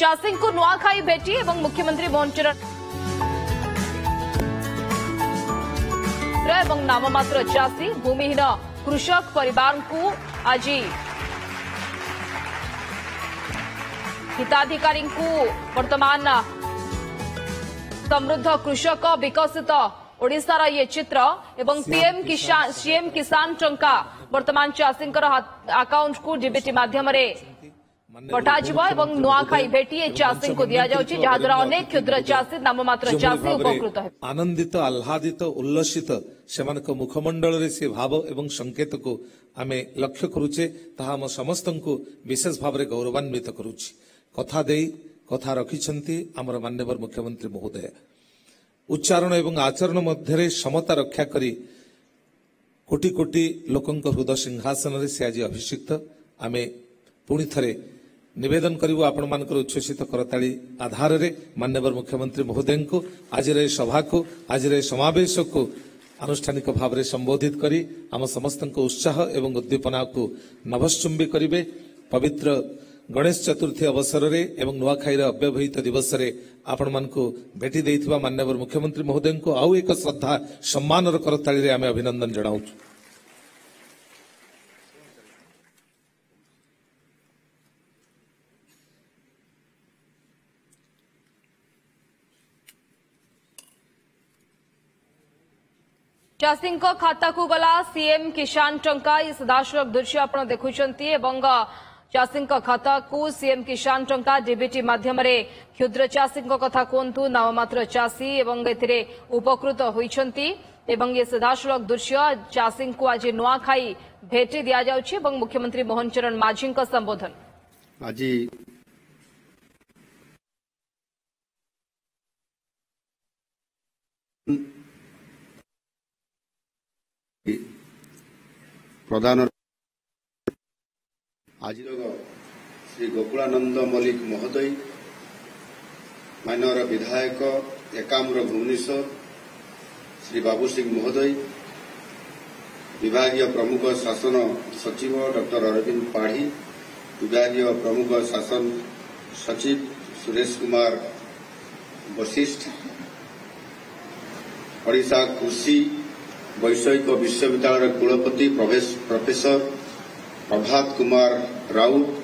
चाषी को नुआखाई भेटी एवं मुख्यमंत्री मोहन चरण नाममात्र चाषी भूमिहीन कृषक परिवार को आज हिताधिकारी वर्तमान समृद्ध कृषक विकसित ओडिशार ये चित्र एवं सीएम किसान टंका वर्तमान चाषी अकाउंट को डीबीटी माध्यम पठाଯିव नुआखाई भेटी चाषी को दि जाउछि जहाद्वारा अनेक क्षुद्र चाषी नाममात्र चाषी उपकृत है। आनंदित आह्लादित उल्लसित सेमानक मुखमंडल से भाव एवं संकेत को आमे लक्ष्य करुचे ताहा हम समस्त को विशेष भाव में गौरवान्वित करुछि। कथा देई कथा रखिछंती हमर माननीय मुख्यमंत्री महोदय उच्चारण एवं आचरण मध्य समता रक्षा करी कोटी कोटी लोकंक हृदय सिंहासन रे से आज अभिषिक्त आमे पुणी थरे निवेदन करिवु आपण मानकर उच्छ्वसित करताली आधार रे माननीय मुख्यमंत्री महोदय को आज सभा को आज समावेश को आनुष्ठानिक भाव में संबोधित करी आम समस्त उत्साह एवं उद्दीपना को नभश्चुंबी करिवे। पवित्र गणेश चतुर्थी अवसर रे एवं नुआखाई अव्यवहित दिवस रे आपण मानकु भेटी देइथिबा माननीय मुख्यमंत्री महोदय को आउ एक श्रद्धा सम्मान करताली रे आमे अभिनंदन जणाउछु। चाषी खाता को गला सीएम किसान टंका ये सीधासलख दृश्य आप देखुंती चाषी खाता को सीएम किसान टंका डीबीटी माध्यम क्षुद्र चाषी कथा कहतु नाममात्र चाषी एवं एथिरे उपकृत होइछंती एवं ये सीधासलख दृश्य चाषी को आज नुआखाई भेटी दि जाउछि एवं मुख्यमंत्री मोहन चरण माझी संबोधन आज प्रधान आज श्री गोकुलानंद मल्लिक महोदय माननीय विधायक एकाम्र भुवनेश्वर श्री बाबू सिंह महोदय विभागीय प्रमुख शासन सचिव डॉक्टर अरविंद पाढ़ी विभागीय प्रमुख शासन सचिव सुरेश कुमार वशिष्ठ ओडिशा कृषि वैषयिक विश्वविद्यालय कुलपति प्रोफेसर प्रभात कुमार राउत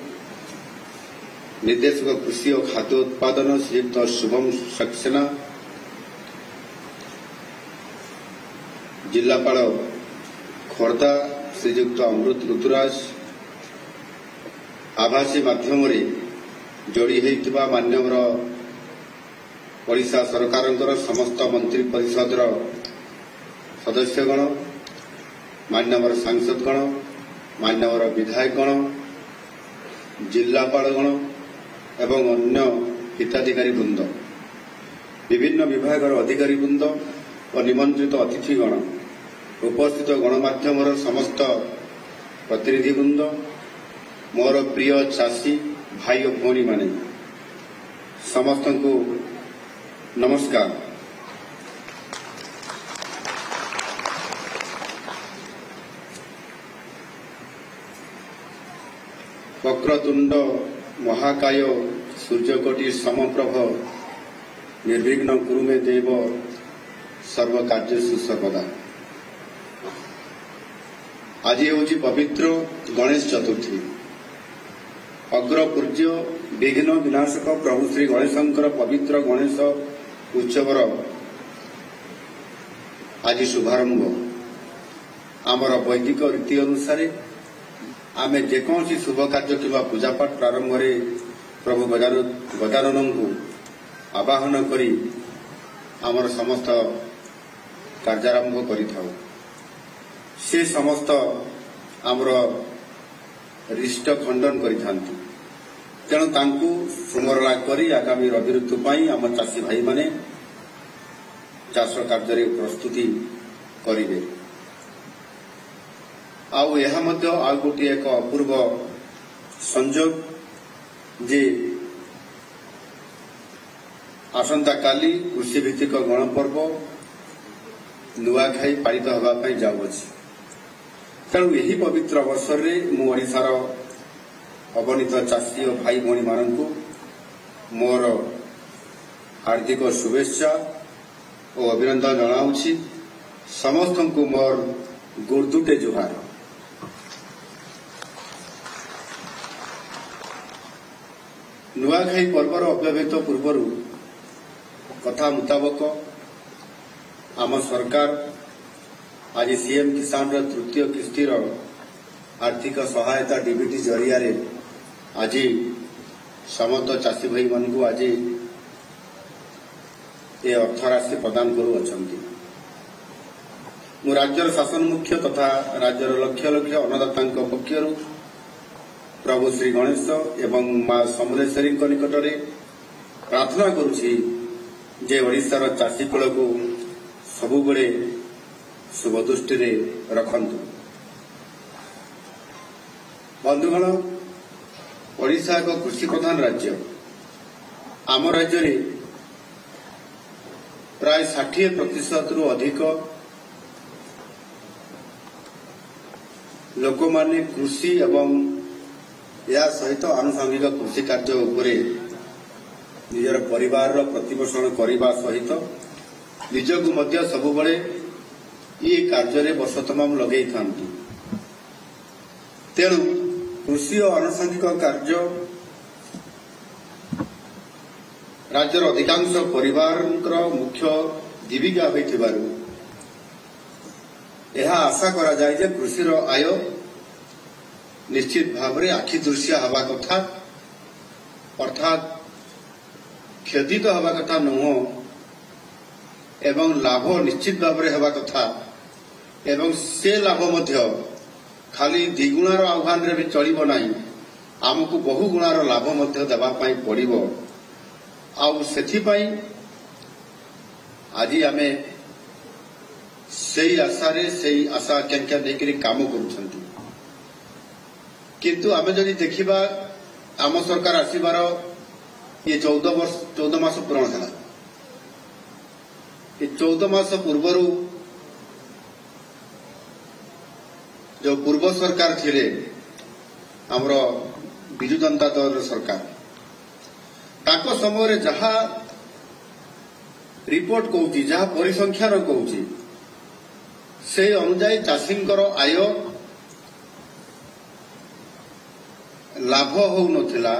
निर्देशक कृषि और खाद्य उत्पादन श्रीयुक्त शुभम सक्सेना जिलापाल खोर्धा श्रीयुक्त अमृत ऋतुराज आभासी माध्यम जोड़ी होता मान्यवर ओडिशा सरकार समस्त मंत्री परिषद सदस्यगण मान्यवर सांसदगण मान्यवर विधायकगण जिलापालगण एवं अन्य हिताधिकारी वृंद विभिन्न विभाग अधिकारी वृंद और निमंत्रित अतिथिगण उपस्थित गणमाध्यम समस्त प्रतिनिधि वृंद मोर प्रिय चाषी भाई और भौणी माने समस्त को नमस्कार। वक्रतुंड महाकाय सूर्यकोटि समप्रभ निर्विघ्न कुरु मे देव सर्वकार्येषु सर्वदा। आज होची पवित्र गणेश चतुर्थी अग्रपूज्य विघ्न विनाशक प्रभु श्री गणेशंकर पवित्र गणेश उत्सवर आज शुभारंभ आमर वैदिक रीति अनुसार आमे जेकोसी शुभ कार्य किंवा पूजापाठ प्रारंभ प्रभु गजानन को आवाहन करी आमर समस्त कार्यारंभ करिथाउ से समस्त आमर रिष्ट खंडन करिथांती तेणु तांकु स्मरणा करी आगामी रवि ऋतु पाई आम चाषी भाई माने चाष कार्य प्रस्तुति करिवे। आउ यह मध्य आउ गोटे एक अपूर्व संजोग जे आसंता काली कृषि भित्तिक गणपर्व नुआखाई पालित होगापाई जाउछि तेणु यही पवित्र अवसर में मु ओडिशार अगणित चाषी और भाई भौणी मानू मोर हार्दिक शुभेच्छा और अभिनंदन जनाऊँगी। समस्त को मोर गुर्दुटे जुहार। नुआखाई पर्वर अव्यवहित पूर्वर कथा मुताबक आम सरकार आज सीएम किसान तृतीय किस्तिर आर्थिक सहायता डीबीटी जरिया आज समस्त चाषी भाई मान को आज ये अर्थराशि प्रदान करुअछंती। राज्यर शासन मुख्य तथा राज्यर लक्ष लक्ष अन्नदाता पक्षर प्रभु श्री गणेश एवं मां समलेश्वरी निकट में प्रार्थना करुछि जे ओडिशार चाषी कूल को सबु बेले शुभ दृष्टि रखंतु। बंधुगण, ओडिशा एक कृषि प्रधान राज्य। आम राज्य में प्राय 60% रु अधिक लोक माने कृषि एवं या सहित आनुषंगिक कृषि कार्य उपरे निजर परिवार प्रतिपोषण करने सहित निजक मध्य सबुबले ये कार्य वर्ष तमाम लगे था। तेणु कृषि और आनुषंगिक कार्य राज्यर अधिकांश परिवार मुख्य जीविका होइथिबारु यह आशा करा जाए जे कृषि आय निश्चित भाव में आखि दृश्य हवा कथा अर्थात क्षतित हवा कथा नुह एवं लाभ निश्चित भाव में हवा कथा एवं से लाभ मध्य खाली द्विगुणार आह्वान रे भी चलिबो नाही, आमको बहुगुणार लाभ मध्य देबा पई पड़िबो। आउ सेथिपाई आज आमे सेही आशा आकांक्षा देकरी काम करूछंती। किंतु आमे जदि देखिबा आम सरकार आसीबार ये 14 मास पूर्ण है। ये 14 मास पूर्वरु जो पूर्व सरकार थिले हमरो बिजु जनता दल सरकार ताको समय जहा रिपोर्ट कहूची जहा परिसंख्यान कहूची से अनुसार चाषींकर आय लाभ हो नथिला,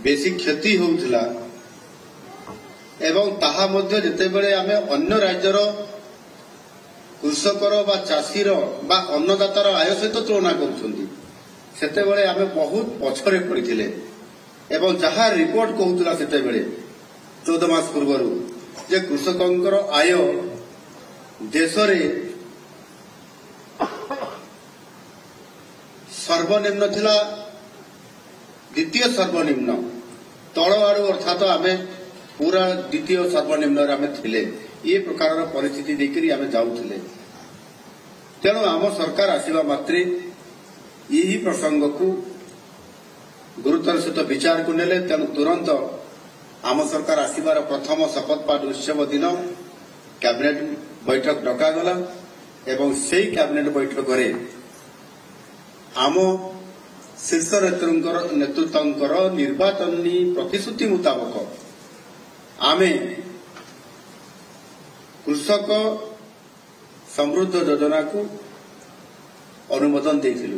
बेसी क्षति होउथिला एवं ताहा मध्य जेतेबेले आमे अन्य राज्यर कृषकर बा चाषीर बा अन्नदातार आय सहित तुलना करुछंती सेतेबेले आमे बहुत पछरे पड़िथिले एवं जहा रिपोर्ट कहूतला सेतेबेले 14 मास पूर्वरु जे कृषकंकर आय देश रे सर्वनिम्न थिला, द्वितीय सर्वनिम्न तल आड़ू अर्थात आमे पूरा द्वितीय सर्वनिम्न आमे थिले। ये प्रकार परिस्थिति देखिरी आमे जाउथिले। तेणु आम सरकार आसीबा मात्रे यही प्रसंग को गुरुतर सहित विचार को नेले। तेणु तुरंत आम सरकार आसीबार प्रथम शपथ पाठ उत्सव दिन कैबिनेट बैठक डकागला एवं से कैबिनेट बैठक रे आम शीर्ष नेतृत्व निर्वाचनी प्रतिश्रुति मुताबक आमे कृषक समृद्ध योजना को अनुमोदन देथिलु।